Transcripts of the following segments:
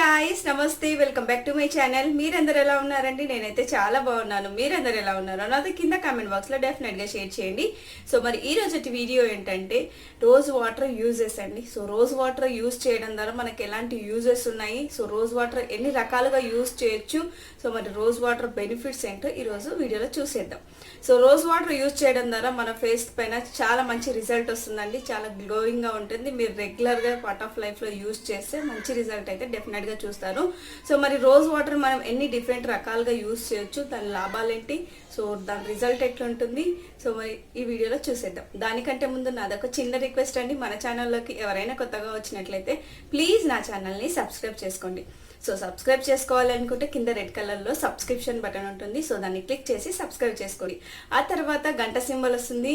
guys, నమస్తే welcome back to my channel. మీరందరూ ఎలా ఉన్నారండి? నేనైతే చాలా బాగున్నాను. మీరందరూ ఎలా ఉన్నారు నాది కింద కామెంట్ బాక్స్ లో డెఫినెట్ గా షేర్ చేయండి. సో మరి ఈ రోజు వీడియో ఏంటంటే రోజ్ వాటర్ యూజెస్ అండి. సో రోజ్ వాటర్ యూజ్ చేయడం ద్వారా మనకి ఎలాంటి యూజెస్ ఉన్నాయి, సో రోజ్ వాటర్ ఎన్ని రకాలుగా యూజ్ చేయొచ్చు, సో మరి రోజ్ వాటర్ బెనిఫిట్స్ ఏంటో ఈ రోజు వీడియోలో చూసేద్దాం. సో రోజ్ వాటర్ యూజ్ చేయడం ద్వారా మన ఫేస్ పైన చాలా మంచి రిజల్ట్ వస్తుందండి. చాలా గ్లోయింగ్ గా ఉంటుంది. మీరు రెగ్యులర్ గా పార్ట్ ఆఫ్ లైఫ్ లో యూజ్ చేస్తే మంచి రిజల్ట్ అయితే డెఫినెట్ గా చూస్తారు. సో మరి రోజ్ వాటర్ మనం ఎన్ని డిఫరెంట్ రకాలుగా యూజ్ చేయొచ్చు, దాని లాభాలు ఏంటి, సో దాని రిజల్ట్ ఎట్లుంటుంది, సో మరి ఈ వీడియోలో చూసేద్దాం. దానికంటే ముందు నాదొక చిన్న రిక్వెస్ట్ అండి, మన ఛానల్లోకి ఎవరైనా కొత్తగా వచ్చినట్లయితే ప్లీజ్ నా ఛానల్ని సబ్స్క్రైబ్ చేసుకోండి. సో సబ్స్క్రైబ్ చేసుకోవాలనుకుంటే కింద రెడ్ కలర్లో సబ్స్క్రిప్షన్ బటన్ ఉంటుంది, సో దాన్ని క్లిక్ చేసి సబ్స్క్రైబ్ చేసుకోండి. ఆ తర్వాత గంట సింబల్ వస్తుంది,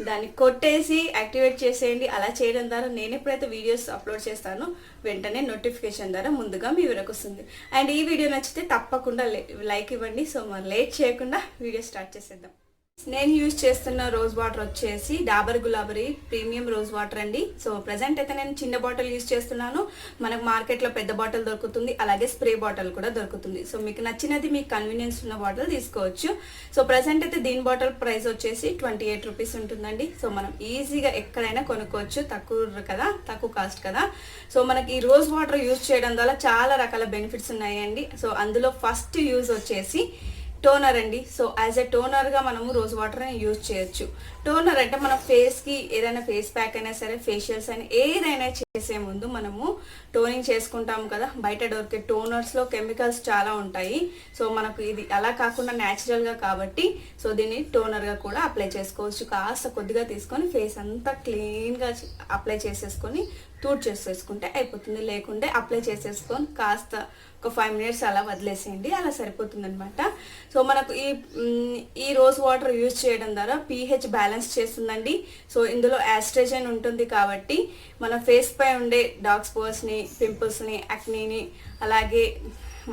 దాన్ని కొట్టేసి యాక్టివేట్ చేసేయండి. అలా చేయడం ద్వారా నేను ఎప్పుడైతే వీడియోస్ అప్లోడ్ చేస్తానో వెంటనే నోటిఫికేషన్ ద్వారా ముందుగా మీ వరకు వస్తుంది. అండ్ ఈ వీడియో నచ్చితే తప్పకుండా లైక్ ఇవ్వండి. సో మరి లేట్ చేయకుండా వీడియో స్టార్ట్ చేసేద్దాం. నేను యూజ్ చేస్తున్న రోజ్ వాటర్ వచ్చేసి Dabur Gulabari premium rose water అండి. సో ప్రజెంట్ అయితే నేను చిన్న బాటిల్ యూజ్ చేస్తున్నాను. మనకు మార్కెట్లో పెద్ద బాటిల్ దొరుకుతుంది, అలాగే స్ప్రే బాటిల్ కూడా దొరుకుతుంది. సో మీకు నచ్చినది, మీకు కన్వీనియన్స్ ఉన్న బాటిల్ తీసుకోవచ్చు. సో ప్రజెంట్ అయితే దీని బాటిల్ ప్రైస్ వచ్చేసి 28 రూపీస్ ఉంటుందండి. సో మనం ఈజీగా ఎక్కడైనా కొనుక్కోవచ్చు, తక్కువ కాస్ట్ కదా. సో మనకి ఈ రోజ్ వాటర్ యూజ్ చేయడం ద్వారా చాలా రకాల బెనిఫిట్స్ ఉన్నాయండి. సో అందులో ఫస్ట్ యూజ్ వచ్చేసి టోనర్ అండి. సో యాజ్ ఎ టోనర్గా మనము రోజ్ వాటర్ని యూజ్ చేయొచ్చు. టోనర్ అంటే మన ఫేస్కి ఏదైనా ఫేస్ ప్యాక్ అయినా సరే, ఫేషియల్స్ అయినా ఏదైనా చేసే ముందు మనము టోనింగ్ చేసుకుంటాము కదా. బయట దొరికే టోనర్స్లో కెమికల్స్ చాలా ఉంటాయి. సో మనకు ఇది అలా కాకుండా న్యాచురల్గా కాబట్టి సో దీన్ని టోనర్గా కూడా అప్లై చేసుకోవచ్చు. కాస్త కొద్దిగా తీసుకొని ఫేస్ అంతా క్లీన్గా అప్లై చేసేసుకొని చేసేసుకుంటే అయిపోతుంది. లేకుంటే అప్లై చేసేసుకొని కాస్త ఒక 5 మినిట్స్ అలా వదిలేసేయండి, అలా సరిపోతుంది అనమాట. సో మనకు ఈ రోజ్ వాటర్ యూజ్ చేయడం ద్వారా pH బ్యాలెన్స్ చేస్తుందండి. సో ఇందులో యాస్ట్రోజన్ ఉంటుంది కాబట్టి మన ఫేస్ పై ఉండే డార్క్ స్పాట్స్ని, పింపుల్స్ని, యాక్నీని, అలాగే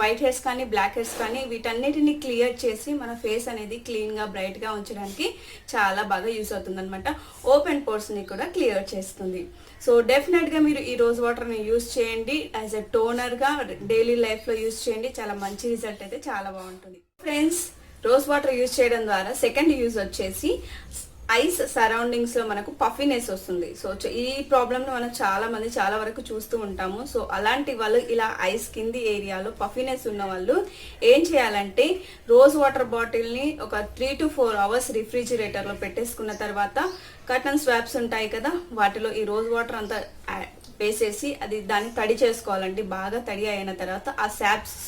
వైట్ హెయిర్స్ కానీ బ్లాక్ హెయిర్స్ కానీ వీటన్నిటిని క్లియర్ చేసి మన ఫేస్ అనేది క్లీన్గా బ్రైట్గా ఉంచడానికి చాలా బాగా యూస్ అవుతుంది అనమాట. ఓపెన్ పోర్స్ని కూడా క్లియర్ చేస్తుంది. సో డెఫినెట్గా మీరు ఈ రోజ్ వాటర్ని యూజ్ చేయండి. యాజ్ ఎ టోనర్గా డైలీ లైఫ్లో యూజ్ చేయండి. చాలా మంచి రిజల్ట్ అయితే చాలా బాగుంటుంది. ఫ్రెండ్స్, రోజ్ వాటర్ యూజ్ చేయడం ద్వారా సెకండ్ యూజ్ వచ్చేసి ఐస్ సరౌండింగ్స్ లో మనకు పఫినెస్ వస్తుంది. సో ఈ ప్రాబ్లమ్ మనం చాలా వరకు చూస్తూ ఉంటాము. సో అలాంటి వాళ్ళు ఇలా ఐస్ కింది ఏరియాలో పఫినెస్ ఉన్న వాళ్ళు ఏం చేయాలంటే రోజ్ వాటర్ బాటిల్ని ఒక 3 to 4 అవర్స్ రిఫ్రిజిరేటర్లో పెట్టేసుకున్న తర్వాత కటన్ స్వాప్స్ ఉంటాయి కదా, వాటిలో ఈ రోజ్ వాటర్ అంతా వేసేసి దాన్ని తడి చేసుకోవాలండి. బాగా తడి అయిన తర్వాత ఆ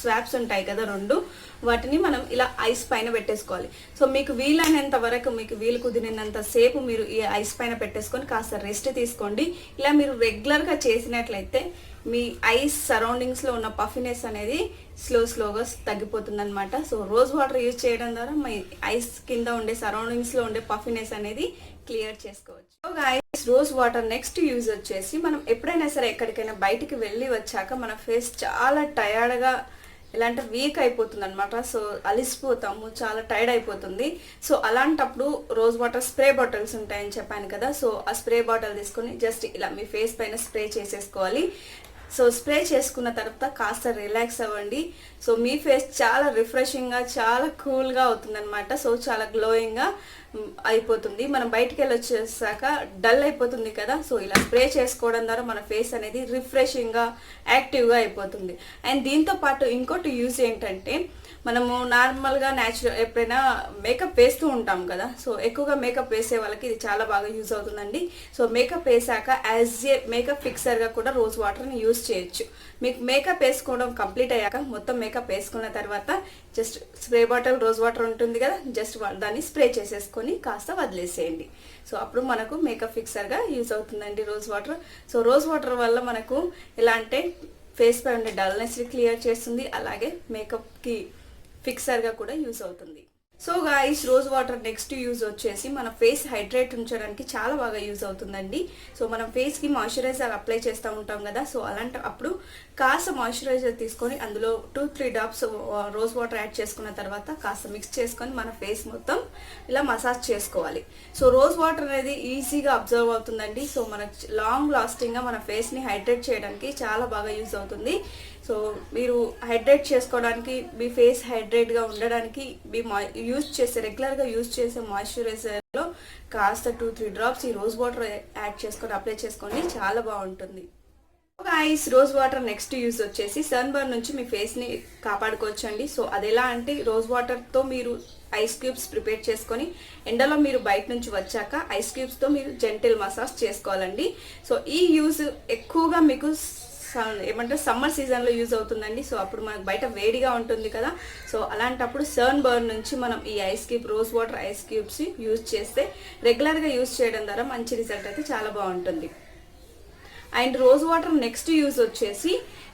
స్వాప్స్ ఉంటాయి కదా 2, వాటిని మనం ఇలా ఐస్ పైన పెట్టేసుకోవాలి. సో మీకు వీలైనంత వరకు, మీకు వీలు కుదిరినంత సేపు మీరు ఈ ఐస్ పైన పెట్టేసుకొని కాస్త రెస్ట్ తీసుకోండి. ఇలా మీరు రెగ్యులర్గా చేసినట్లయితే మీ ఐస్ సరౌండింగ్స్లో ఉన్న పఫినెస్ అనేది స్లోగా తగ్గిపోతుంది అనమాట. సో రోజ్ వాటర్ యూజ్ చేయడం ద్వారా మీ ఐస్ కింద ఉండే సరౌండింగ్స్లో ఉండే పఫినెస్ అనేది క్లియర్ చేసుకోవచ్చు. So guys, rose water next use వచ్చేసి మనం ఎప్పుడైనా సరే ఎక్కడికైనా బయటికి వెళ్ళి వచ్చాక మన ఫేస్ చాలా టయర్డ్గా ఎలా అంటే వీక్ అయిపోతుంది అనమాట. సో అలిసిపోతాము, చాలా టైర్డ్ అయిపోతుంది. సో అలాంటప్పుడు రోజ్ వాటర్ స్ప్రే బాటిల్స్ ఉంటాయని చెప్పాను కదా. సో ఆ స్ప్రే బాటిల్ తీసుకొని జస్ట్ ఇలా మీ ఫేస్ పైన స్ప్రే చేసేసుకోవాలి. సో స్ప్రే చేసుకున్న తర్వాత కాస్త రిలాక్స్ అవ్వండి. సో మీ ఫేస్ చాలా రిఫ్రెషింగ్గా, చాలా కూల్గా అవుతుంది అనమాట. సో చాలా గ్లోయింగ్గా అయిపోతుంది. మనం బయటికి వెళ్ళి వచ్చేసాక డల్ అయిపోతుంది కదా. సో ఇలా స్ప్రే చేసుకోవడం ద్వారా మన ఫేస్ అనేది రిఫ్రెషింగ్గా, యాక్టివ్గా అయిపోతుంది. అండ్ దీంతో పాటు ఇంకోటి యూజ్ ఏంటంటే మనము నార్మల్గా ఎప్పుడైనా మేకప్ వేస్తూ ఉంటాం కదా. సో ఎక్కువగా మేకప్ వేసే వాళ్ళకి ఇది చాలా బాగా యూజ్ అవుతుందండి. సో మేకప్ వేసాక యాజ్ ఏ మేకప్ ఫిక్సర్గా కూడా రోజ్ వాటర్ని యూజ్ చేయొచ్చు. మీకు మేకప్ వేసుకోవడం కంప్లీట్ అయ్యాక, మొత్తం మేకప్ వేసుకున్న తర్వాత just spray bottle rose water ఉంటుంది కదా, జస్ట్ దాన్ని స్ప్రే చేసేసుకొని కాస్త వదిలేసేయండి. సో అప్పుడు మనకు మేకప్ ఫిక్సర్గా యూజ్ అవుతుందండి rose water. So rose water వల్ల మనకు ఎలా అంటే ఫేస్ పై ఉండే డల్నెస్ని క్లియర్ చేస్తుంది, అలాగే మేకప్కి ఫిక్సర్గా కూడా యూజ్ అవుతుంది. So guys, rose water next use వచ్చేసి మన ఫేస్ హైడ్రేట్ ఉంచడానికి చాలా బాగా యూజ్ అవుతుందండి. సో మనం ఫేస్కి మాయిశ్చరైజర్ అప్లై చేస్తూ ఉంటాం కదా. సో అప్పుడు కాస్త మాయిశ్చరైజర్ తీసుకొని అందులో 2-3 డ్రాప్స్ రోజ్ వాటర్ యాడ్ చేసుకున్న తర్వాత కాస్త మిక్స్ చేసుకొని మన ఫేస్ మొత్తం ఇలా మసాజ్ చేసుకోవాలి. సో రోజ్ వాటర్ అనేది ఈజీగా అబ్జర్వ్ అవుతుందండి. సో మన లాంగ్ లాస్టింగ్గా మన ఫేస్ని హైడ్రేట్ చేయడానికి చాలా బాగా యూజ్ అవుతుంది. సో మీరు హైడ్రేట్ చేసుకోవడానికి, మీ ఫేస్ హైడ్రేట్గా ఉండడానికి మీ రెగ్యులర్గా యూజ్ చేసే మాయిశ్చరైజర్లో కాస్త 2-3 డ్రాప్స్ ఈ రోజ్ వాటర్ యాడ్ చేసుకొని అప్లై చేసుకోండి, చాలా బాగుంటుంది. Guys, rose water next use వచ్చేసి సన్ బర్న్ నుంచి మీ ఫేస్ని కాపాడుకోవచ్చండి. సో అది ఎలా అంటే, రోజ్ వాటర్తో మీరు ఐస్ క్యూబ్స్ ప్రిపేర్ చేసుకొని ఎండలో మీరు బయట నుంచి వచ్చాక ఐస్ క్యూబ్స్తో మీరు జెంటిల్ మసాజ్ చేసుకోవాలండి. సో ఈ యూజ్ ఎక్కువగా మీకు ఏమంటే సమ్మర్ సీజన్లో యూజ్ అవుతుందండి. సో అప్పుడు మనకు బయట వేడిగా ఉంటుంది కదా, సో అలాంటప్పుడు సన్ బర్న్ నుంచి మనం ఈ ice cube, rose water ice cubes use చేస్తే రెగ్యులర్గా యూజ్ చేయడం ద్వారా మంచి రిజల్ట్ అయితే చాలా బాగుంటుంది. And rose water next use వచ్చేసి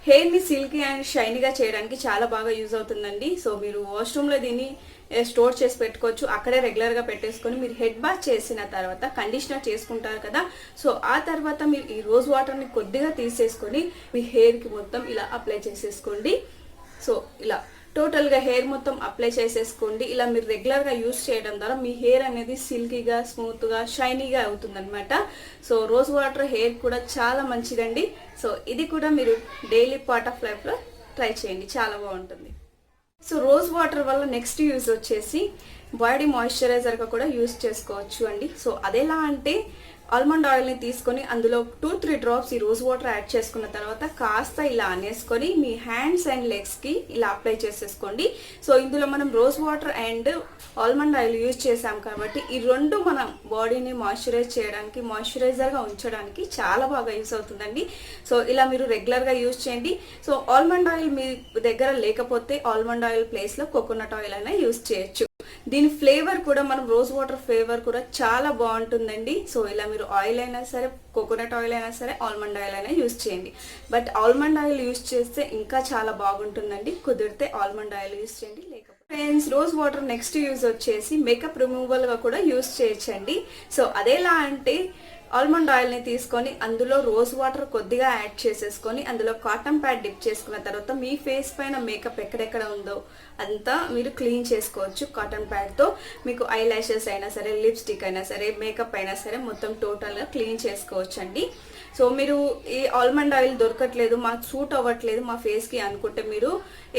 హెయిర్ని సిల్కీ అండ్ షైనీగా చేయడానికి చాలా బాగా యూజ్ అవుతుందండి. సో మీరు వాష్రూమ్లో దీన్ని స్టోర్ చేసి పెట్టుకోవచ్చు, అక్కడే రెగ్యులర్గా పెట్టేసుకొని మీరు హెడ్ బాత్ చేసిన తర్వాత కండిషనర్ చేసుకుంటారు కదా, సో ఆ తర్వాత మీరు ఈ రోజ్ వాటర్ని కొద్దిగా తీసేసుకొని మీ హెయిర్కి మొత్తం ఇలా అప్లై చేసేసుకోండి. సో ఇలా టోటల్గా హెయిర్ మొత్తం అప్లై చేసేసుకోండి. ఇలా మీరు రెగ్యులర్గా యూజ్ చేయడం ద్వారా మీ హెయిర్ అనేది సిల్కీగా, స్మూత్గా, షైనీగా అవుతుందన్నమాట. సో రోజ్ వాటర్ హెయిర్ కూడా చాలా మంచిదండి. సో ఇది కూడా మీరు డైలీ పార్ట్ ఆఫ్ లైఫ్లో ట్రై చేయండి, చాలా బాగుంటుంది. సో రోజ్ వాటర్ వల్ల నెక్స్ట్ యూజ్ వచ్చేసి బాడీ మాయిశ్చరైజర్గా కూడా యూజ్ చేసుకోవచ్చు అండి. సో అదెలా అంటే, ఆల్మండ్ ఆయిల్ని తీసుకొని అందులో 2-3 డ్రాప్స్ ఈ రోజ్ వాటర్ యాడ్ చేసుకున్న తర్వాత కాస్త ఇలా అనేసుకొని మీ హ్యాండ్స్ అండ్ లెగ్స్కి ఇలా అప్లై చేసేసుకోండి. సో ఇందులో మనం rose water and almond oil use చేసాం కాబట్టి ఈ రెండు మనం బాడీని మాయిశ్చరైజ్ చేయడానికి, మాయిశ్చరైజర్గా ఉంచడానికి చాలా బాగా యూజ్ అవుతుందండి. సో ఇలా మీరు రెగ్యులర్గా యూజ్ చేయండి. సో ఆల్మండ్ ఆయిల్ మీ దగ్గర లేకపోతే ఆల్మండ్ ఆయిల్ ప్లేస్లో కోకోనట్ ఆయిల్ అయినా యూజ్ చేయొచ్చు. దీని ఫ్లేవర్ కూడా, మనం రోజ్ వాటర్ ఫ్లేవర్ కూడా చాలా బాగుంటుందండి. సో ఇలా మీరు ఆయిల్ అయినా సరే, కోకోనట్ ఆయిల్ అయినా సరే, ఆల్మండ్ ఆయిల్ అయినా యూజ్ చేయండి. బట్ ఆల్మండ్ ఆయిల్ యూజ్ చేస్తే ఇంకా చాలా బాగుంటుందండి. కుదిరితే ఆల్మండ్ ఆయిల్ యూజ్ చేయండి. లేకపోతే friends, rose water next use వచ్చేసి మేకప్ రిమూవల్గా కూడా యూజ్ చేయొచ్చండి. సో అదేలా అంటే, ఆల్మండ్ ఆయిల్ని తీసుకొని అందులో రోజ్ వాటర్ కొద్దిగా యాడ్ చేసేసుకొని అందులో కాటన్ ప్యాడ్ డిప్ చేసుకున్న తర్వాత మీ ఫేస్ పైన మేకప్ ఎక్కడెక్కడ ఉందో అంతా మీరు క్లీన్ చేసుకోవచ్చు కాటన్ ప్యాడ్తో. మీకు ఐ లాషెస్ అయినా సరే, లిప్స్టిక్ అయినా సరే, మేకప్ అయినా సరే మొత్తం టోటల్గా క్లీన్ చేసుకోవచ్చు అండి. సో మీరు ఈ ఆల్మండ్ ఆయిల్ దొరకట్లేదు, మాకు సూట్ అవ్వట్లేదు మా ఫేస్కి అనుకుంటే మీరు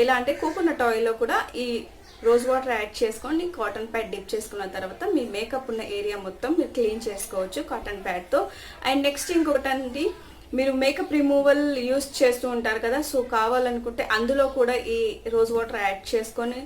ఎలా అంటే కోకోనట్ ఆయిల్లో కూడా ఈ రోజ్ వాటర్ యాడ్ చేసుకొని కాటన్ ప్యాడ్ డిప్ చేసుకున్న తర్వాత మీ మేకప్ ఉన్న ఏరియా మొత్తం మీరు క్లీన్ చేసుకోవచ్చు కాటన్ ప్యాడ్తో. అండ్ నెక్స్ట్ ఇంకొకటి అండి, మీరు మేకప్ రిమూవల్ యూస్ చేస్తూ ఉంటారు కదా, సో కావాలనుకుంటే అందులో కూడా ఈ రోజ్ వాటర్ యాడ్ చేసుకొని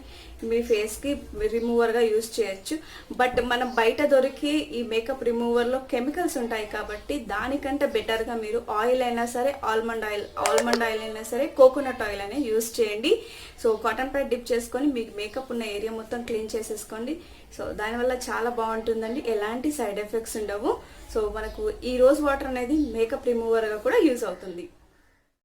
మీ ఫేస్కి రిమూవర్గా యూజ్ చేయొచ్చు. బట్ మనం బయట దొరికి ఈ మేకప్ రిమూవర్లో కెమికల్స్ ఉంటాయి కాబట్టి దానికంటే బెటర్గా మీరు ఆయిల్ అయినా సరే, ఆల్మండ్ ఆయిల్ అయినా సరే, కోకోనట్ ఆయిల్ అయినా యూజ్ చేయండి. సో కాటన్ ప్యాడ్ డిప్ చేసుకొని మీకు మేకప్ ఉన్న ఏరియా మొత్తం క్లీన్ చేసేసుకోండి. సో దానివల్ల చాలా బాగుంటుందండి, ఎలాంటి సైడ్ ఎఫెక్ట్స్ ఉండవు. సో మనకు ఈ రోజ్ వాటర్ అనేది మేకప్ రిమూవర్గా కూడా యూజ్ అవుతుంది.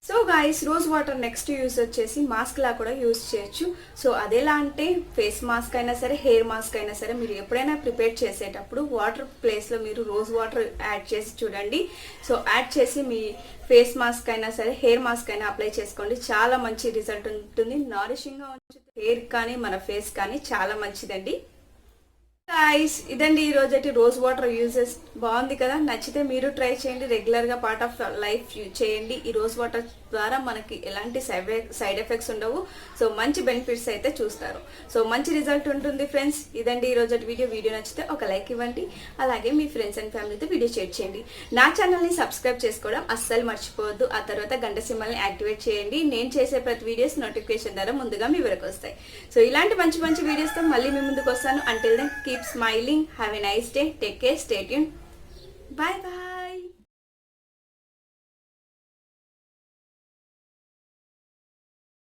So guys, rose water next use వచ్చేసి మాస్క్ లా కూడా యూజ్ చేయొచ్చు. సో అదెలా అంటే, ఫేస్ మాస్క్ అయినా సరే, హెయిర్ మాస్క్ అయినా సరే, మీరు ఎప్పుడైనా ప్రిపేర్ చేసేటప్పుడు వాటర్ ప్లేస్లో మీరు రోజ్ వాటర్ యాడ్ చేసి చూడండి. సో యాడ్ చేసి మీ ఫేస్ మాస్క్ అయినా సరే, హెయిర్ మాస్క్ అయినా అప్లై చేసుకోండి, చాలా మంచి రిజల్ట్ ఉంటుంది. నారిషింగ్గా ఉంచుతుంది హెయిర్ కానీ మన ఫేస్ కానీ, చాలా మంచిదండి. గైస్, ఇదండి ఈ రోజటి రోజ్ వాటర్ యూజెస్. బాగుంది కదా, నచ్చితే మీరు ట్రై చేయండి, రెగ్యులర్గా పార్ట్ ఆఫ్ లైఫ్ చేయండి. ఈ రోజ్ వాటర్ ద్వారా మనకి ఎలాంటి సైడ్ ఎఫెక్ట్స్ ఉండవు. సో మంచి బెనిఫిట్స్ అయితే చూస్తారు. సో మంచి రిజల్ట్ ఉంటుంది ఫ్రెండ్స్. ఇదండి ఈ రోజటి వీడియో నచ్చితే ఒక లైక్ ఇవ్వండి, అలాగే మీ ఫ్రెండ్స్ అండ్ ఫ్యామిలీతో వీడియో షేర్ చేయండి. నా ఛానల్ని సబ్స్క్రైబ్ చేసుకోవడం అస్సలు మర్చిపోవద్దు. ఆ తర్వాత గంట సింబల్ని యాక్టివేట్ చేయండి. నేను చేసే ప్రతి వీడియోస్ నోటిఫికేషన్ ద్వారా ముందుగా మీ వరకు వస్తాయి. సో ఇలాంటి మంచి వీడియోస్తో మళ్ళీ మీ ముందుకు వస్తాను. Until then keep smiling. Have a nice day. Take care. Stay tuned. Bye bye.